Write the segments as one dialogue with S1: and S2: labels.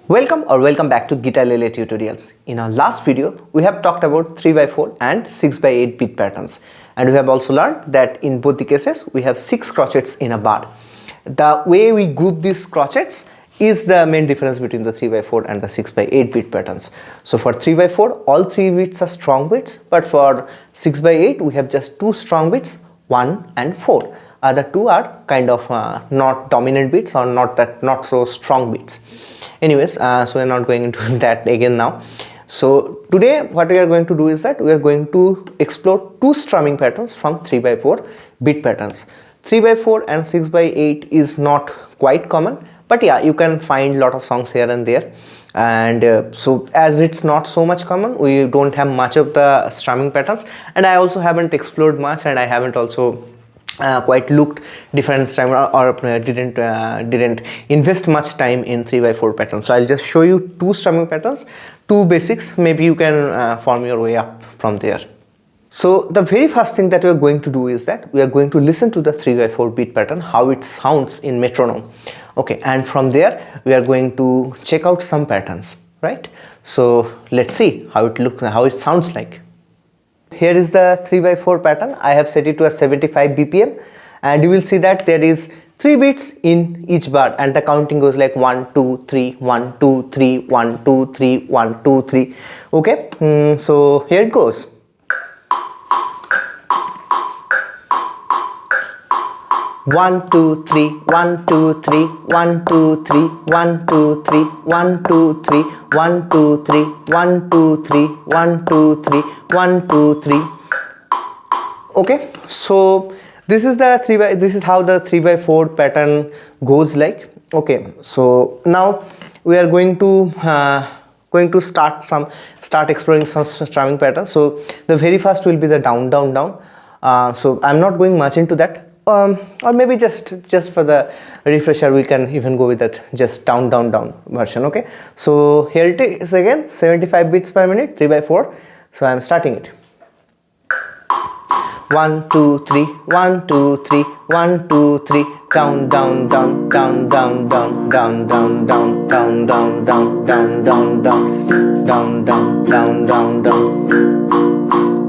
S1: Welcome back to Guitalele Tutorials. In our last video, we have talked about 3x4 and 6x8 beat patterns, and we have also learned that in both the cases we have 6 crotchets in a bar. The way we group these crotchets is the main difference between the 3x4 and the 6x8 beat patterns. So for 3x4, all 3 beats are strong beats, but for 6x8 we have just 2 strong beats, 1 and 4. Other 2 are kind of not dominant beats or not so strong beats. Anyways, so we are not going into that again now. So today what we are going to do is that we are going to explore 2 strumming patterns from 3x4 beat patterns. 3x4 and 6x8 is not quite common, but yeah, you can find a lot of songs here and there. And so as it's not so much common, we don't have much of the strumming patterns, and I also haven't explored much, and I haven't also quite looked different strumming or didn't invest much time in 3x4 patterns. So I'll just show you 2 strumming patterns, 2 basics. Maybe you can form your way up from there. So the very first thing that we are going to do is that we are going to listen to the 3x4 beat pattern, how it sounds in metronome. Okay, and from there we are going to check out some patterns, right? So let's see how it looks, how it sounds like. Here is the 3x4 pattern. I have set it to a 75 BPM, and you will see that there is 3 beats in each bar, and the counting goes like 1 2 3 1 2 3 1 2 3 1 2 3. Okay, so here it goes. 1 2 3 1 2 3 1 2 3 1 2 3 1 2 3 1 2 3 1 2 3 1 2 3 1 2 3. Okay, so this is how the 3x4 pattern goes like. Okay, so now we are going to start exploring some strumming patterns. So the very first will be the down down down. So I'm not going much into that. Or maybe just for the refresher we can even go with that just down down down version. Okay, so here it is again, 75 beats per minute, 3x4. So I am starting it. 1 2 3 1 2 3 1 2 3 down down down down down down down down down down down down down down down down down down down.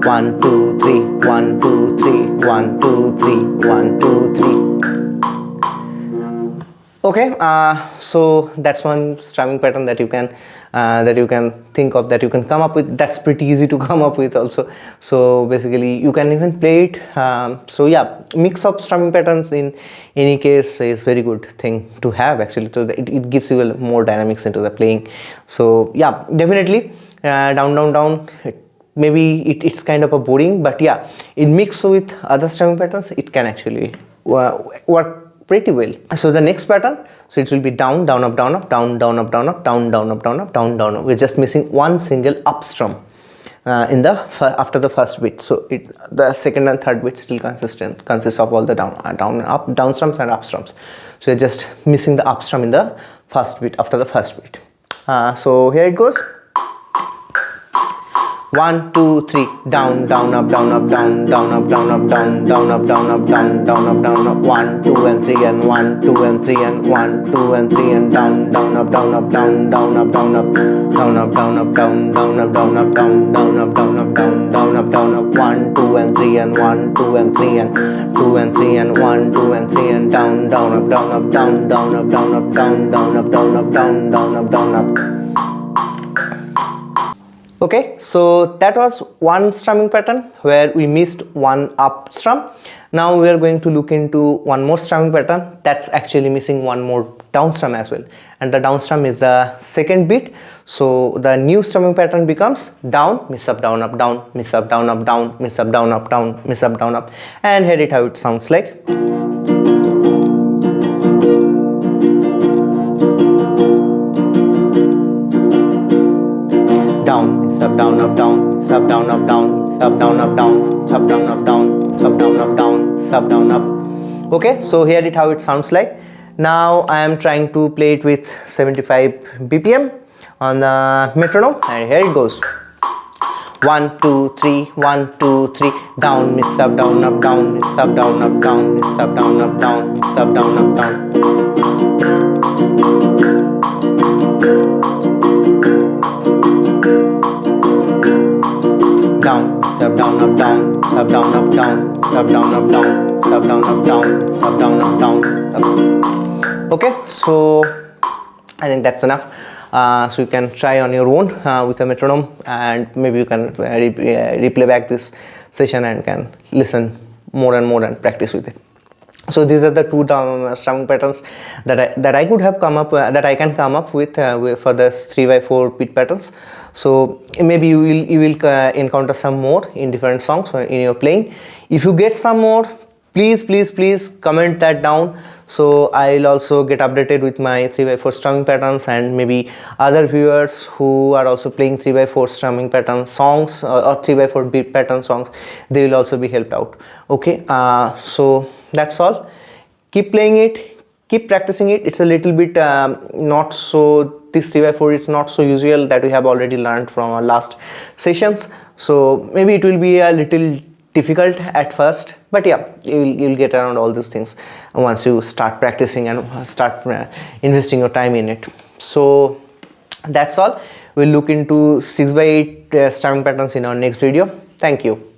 S1: 1 2 3 1 2 3 1 2 3 1 2 3. Okay, so that's one strumming pattern that you can think of, that you can come up with. That's pretty easy to come up with also. So basically you can even play it. So yeah, mix of strumming patterns in any case is very good thing to have actually. So it gives you more dynamics into the playing. So yeah, definitely down down down. Maybe it's kind of a boring, but yeah, in mix with other strumming patterns it can actually work pretty well. So the next pattern, so it will be down down up down up down down up down up down down up down up down down up. We're just missing one single up strum in the after the first beat. So the second and third beat still consists of all the down strums and up strums. So you're just missing the up strum in the first beat, after the first beat. So here it goes. 1 2 3 down down up down up down down up down up down down up down up down down up down up 1 2 and 3 and 1 2 and 3 and 1 2 and 3 and down down up down up down down up down up down up down up down down up down up down down up down up down down up down up 1 2 and 3 and 1 2 and 3 and 2 and 3 and 1 2 and 3 and down down up down up down down up down up down down up down up down down up down up. Okay, so that was one strumming pattern where we missed one up strum. Now we are going to look into one more strumming pattern that's actually missing one more down strum as well, and the down strum is the second beat. So the new strumming pattern becomes down miss up down up down miss up down up down miss up down up down miss up down up, and here it how it sounds like. Sub down up down sub down up down sub down up down sub down up down sub down up down sub down up. Okay, so here it how it sounds like. Now I am trying to play it with 75 BPM on the metronome, and here it goes. 1 2 3 1 2 3 down miss up down up down miss up down up down miss up down up down miss up down up down. sub down up down, sub down up down, sub down up down, sub down up down, sub down up down, sub. Okay, so I think that's enough. So you can try on your own with a metronome, and maybe you can replay back this session and can listen more and more and practice with it. So these are the two strumming patterns that I could have come up that I can come up with for the 3x4 beat patterns. So maybe you will encounter some more in different songs or in your playing. If you get some more, please comment that down, so I'll also get updated with my 3x4 strumming patterns, and maybe other viewers who are also playing 3x4 strumming pattern songs or 3x4 beat pattern songs, they will also be helped out. Okay, so that's all. Keep playing it, keep practicing it. It's a little bit not so, this 3x4 is not so usual that we have already learned from our last sessions, so maybe it will be a little difficult at first, but yeah, you'll get around all these things once you start practicing and start investing your time in it. So that's all. We'll look into 6x8 strumming patterns in our next video. Thank you.